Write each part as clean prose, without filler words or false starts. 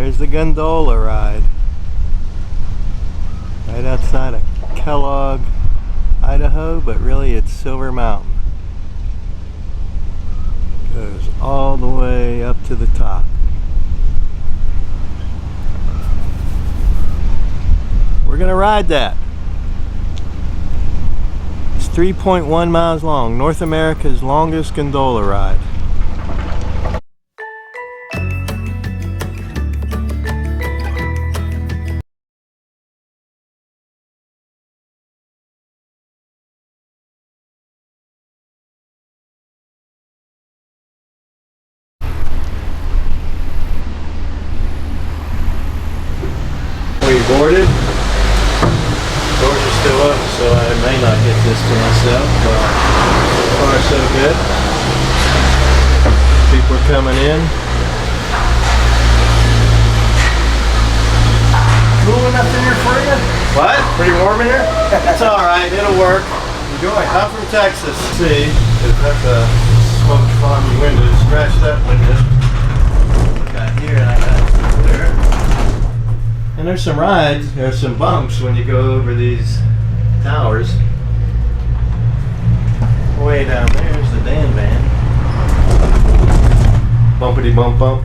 There's the Gondola Ride. Right outside of Kellogg, Idaho, but really it's Silver Mountain. Goes all the way up to the top. We're gonna ride that. It's 3.1 miles long, North America's longest gondola ride. We boarded. Doors are still up, so I may not get this to myself, but so far so good. People are coming in. Cool enough in here for you? What? Pretty warm in here? It's alright, it'll work. Enjoy. I'm from Texas. See, that's a smoke foggy window. Scratch that window. I got here and I got there. And there's some rides, there's some bumps when you go over these towers. Way down there's the TheDanVan. Bumpity bump bump.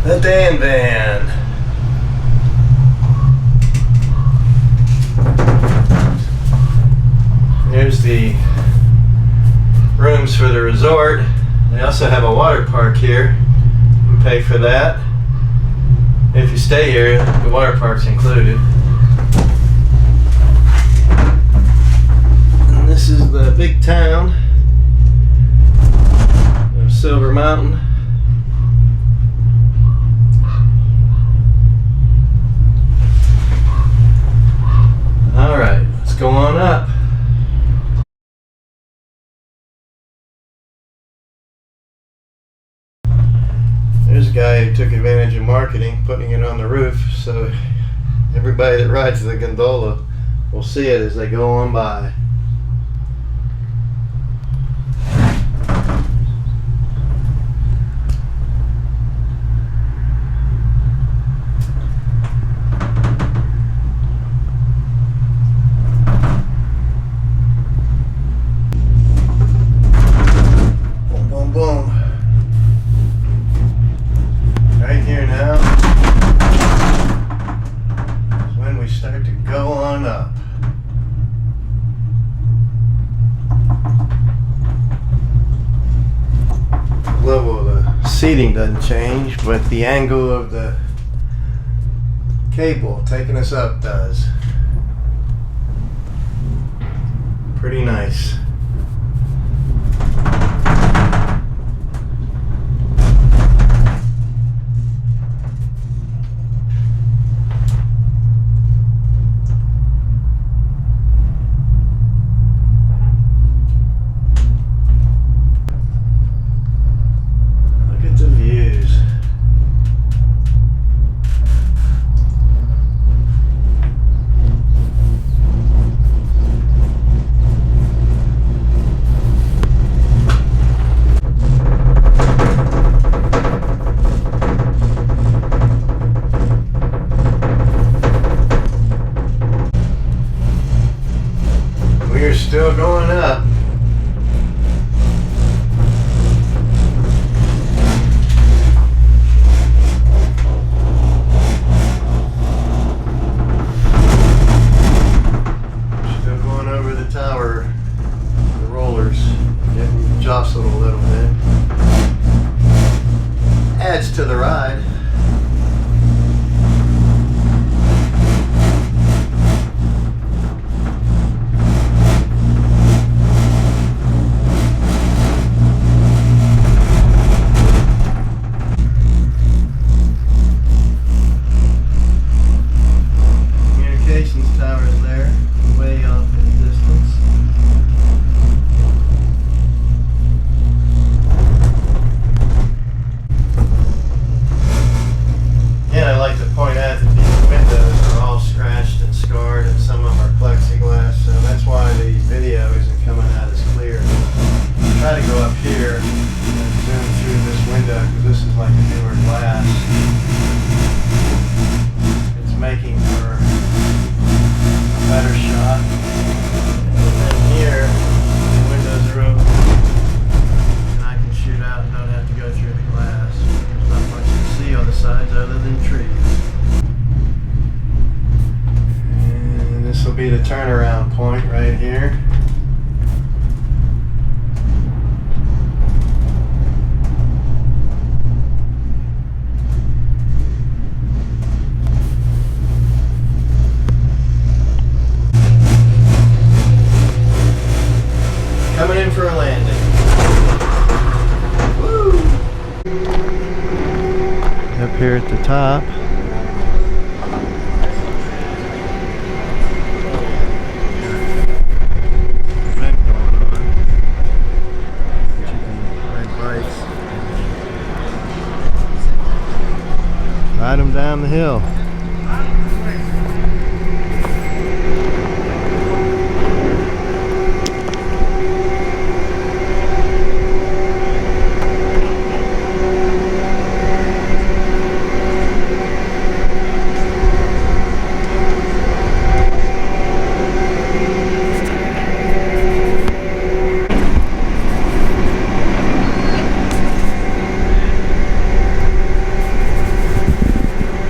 The TheDanVan. There's the rooms for the resort. They also have a water park here. You can pay for that. If you stay here, the water park's included. And this is the big town of Silver Mountain. Alright, let's go on up. There's a guy who took advantage of marketing, putting it on the roof, so everybody that rides the gondola will see it as they go on by. Boom, boom, boom. Right here now is when we start to go on up. The level of the seating doesn't change, but the angle of the cable taking us up does. Pretty nice. We're still going up. Still going over the tower, the rollers, getting jostled a little bit. Adds to the ride. coming in for a landing. Woo! Up here at the top. Event going on. You can ride bikes. Ride them down the hill.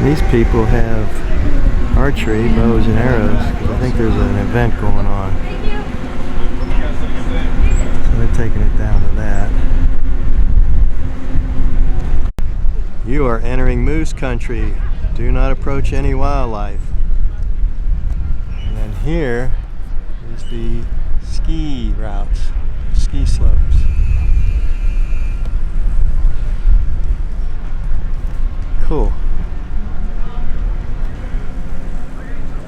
These people have archery, bows and arrows, because I think there's an event going on. So they're taking it down to that. You are entering moose country. Do not approach any wildlife. And then here is the ski routes, ski slopes. Cool.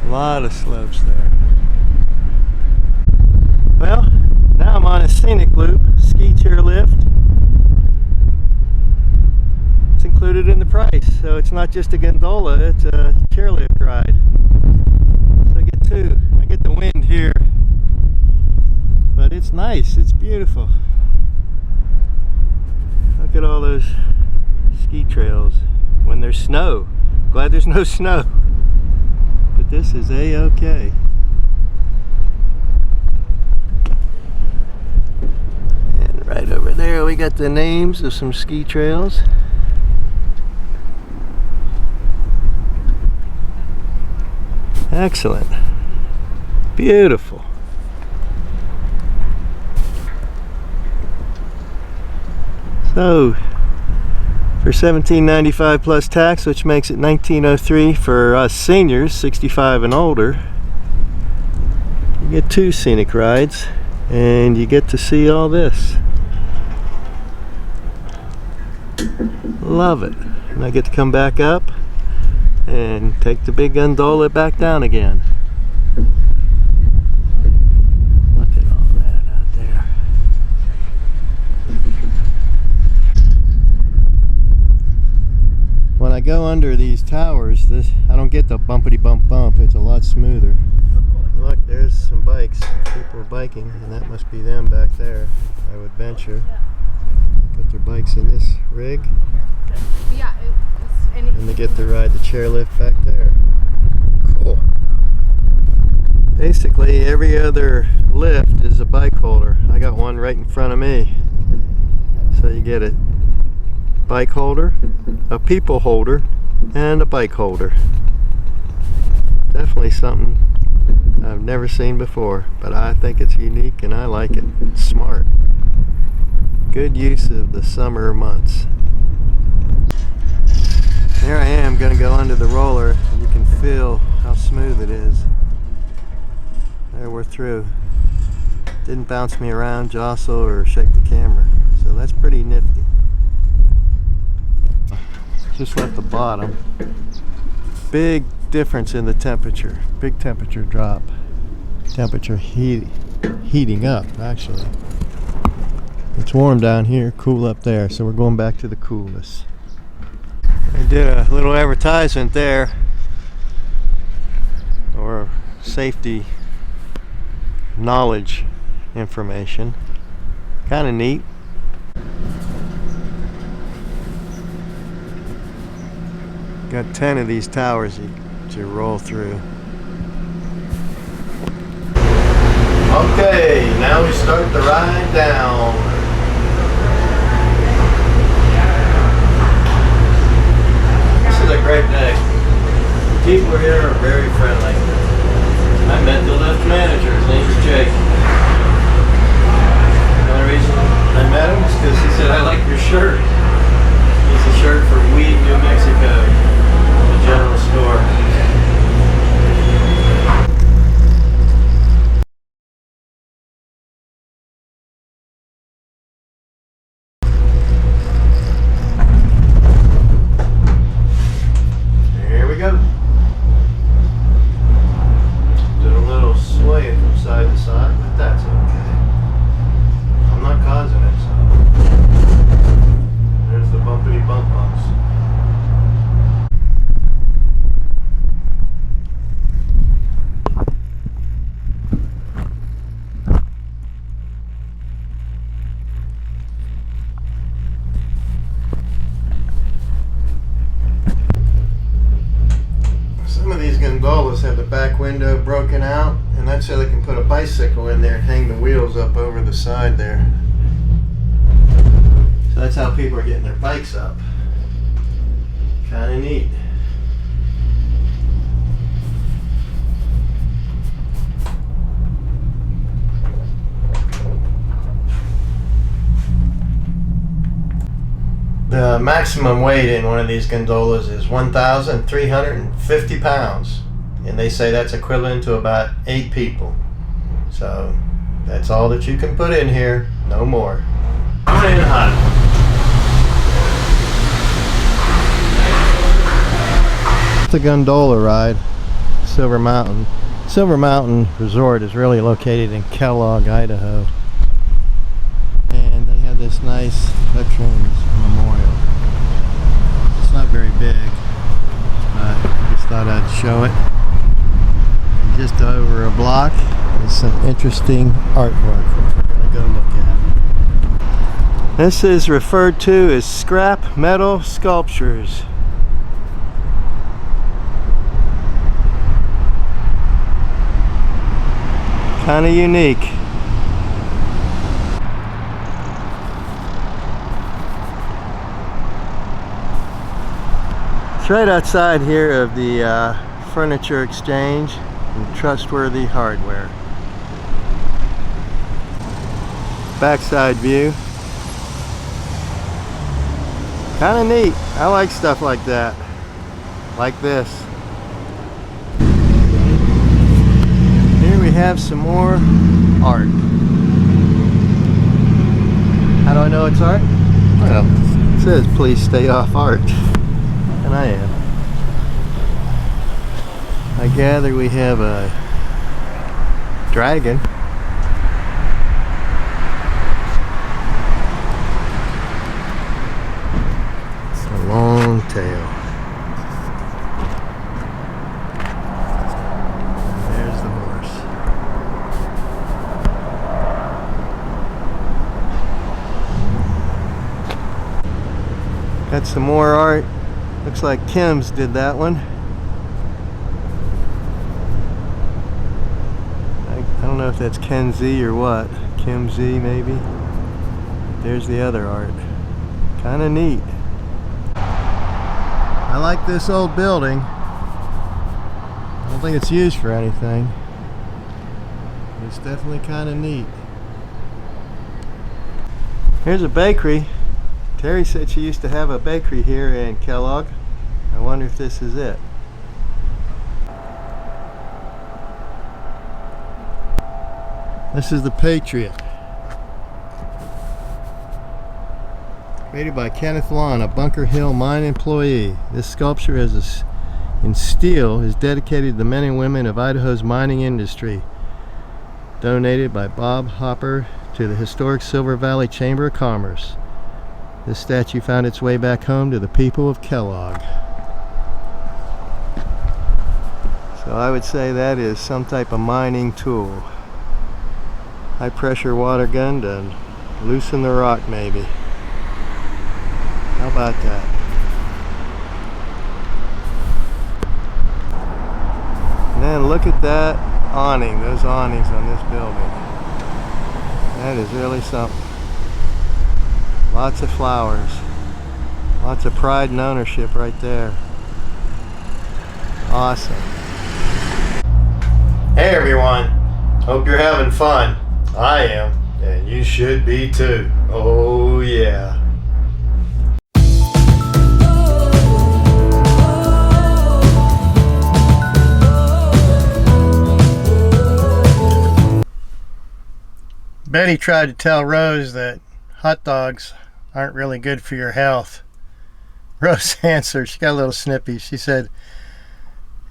A lot of slopes there. Well, now I'm on a scenic loop, ski chairlift. It's included in the price, so it's not just a gondola, it's a chairlift ride. So I get the wind here, but it's nice, it's beautiful. Look at all those ski trails when there's snow. Glad there's no snow. But this is a-okay. And right over there we got the names of some ski trails. Excellent. Beautiful. So for $17.95 plus tax, which makes it $19.03 for us seniors, 65 and older, you get 2 scenic rides and you get to see all this. Love it. And I get to come back up and take the big gondola back down again. Look at all that out there. When I go under these towers, I don't get the bumpity bump bump. It's a lot smoother. Look, there's some bikes. People are biking, and that must be them back there, I would venture. Put their bikes in this rig. Yeah, and they get to ride the chairlift back there. Cool. Basically, every other lift is a bike holder. I got one right in front of me. So you get a bike holder, a people holder, and a bike holder. Definitely something I've never seen before, but I think it's unique and I like it. It's smart. Good use of the summer months. Here I am going to go under the roller, and you can feel how smooth it is. There, we're through. Didn't bounce me around, jostle, or shake the camera, so that's pretty nifty. Just left the bottom. Big difference in the temperature. Big temperature drop. Temperature heating up, actually. It's warm down here, cool up there, so we're going back to the coolness. I did a little advertisement there, or safety knowledge information. Kind of neat. Got 10 of these towers you roll through. Okay, now we start the ride down. This is a great day. People here are very friendly. I met the lift manager. His name is Jake. The only reason I met him is because he said, "I like your shirt." It's a shirt for Weed, New Mexico, the general store. have the back window broken out, and that's so they can put a bicycle in there and hang the wheels up over the side there. So that's how people are getting their bikes up. Kind of neat. The maximum weight in one of these gondolas is 1,350 pounds, and they say that's equivalent to about 8 people. So that's all that you can put in here, no more. Coming in hot. The Gondola Ride, Silver Mountain. Silver Mountain Resort is really located in Kellogg, Idaho. And they have this nice Veterans Memorial. It's not very big, but I just thought I'd show it. And just over a block is some interesting artwork which we're going to go look at. This is referred to as scrap metal sculptures. Kind of unique. It's right outside here of the Furniture Exchange and Trustworthy Hardware. Backside view. Kind of neat. I like stuff like that. Like this. Here we have some more art. How do I know it's art? Well, it says please stay off art. And I am. I gather we have a dragon. It's a long tail. And there's the horse. Got some more art. Looks like Kim's did that one. I don't know if that's Ken Z or what. Kim Z maybe. There's the other art. Kind of neat. I like this old building. I don't think it's used for anything. It's definitely kind of neat. Here's a bakery. Terry said she used to have a bakery here in Kellogg. I wonder if this is it. This is the Patriot. Created by Kenneth Lawn, a Bunker Hill mine employee. This sculpture in steel is dedicated to the men and women of Idaho's mining industry. Donated by Bob Hopper to the historic Silver Valley Chamber of Commerce. This statue found its way back home to the people of Kellogg. So I would say that is some type of mining tool. High pressure water gun to loosen the rock maybe. How about that? And then look at that awning, those awnings on this building. That is really something. Lots of flowers. Lots of pride and ownership right there. Awesome. Hey everyone. Hope you're having fun. I am. And you should be too. Oh yeah. Betty tried to tell Rose that hot dogs aren't really good for your health. Rose answered, she got a little snippy. She said,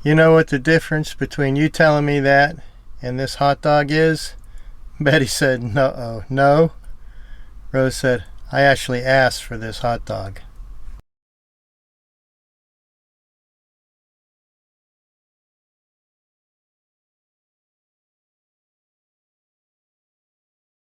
"You know what the difference between you telling me that and this hot dog is?" Betty said, "No." Rose said, "I actually asked for this hot dog."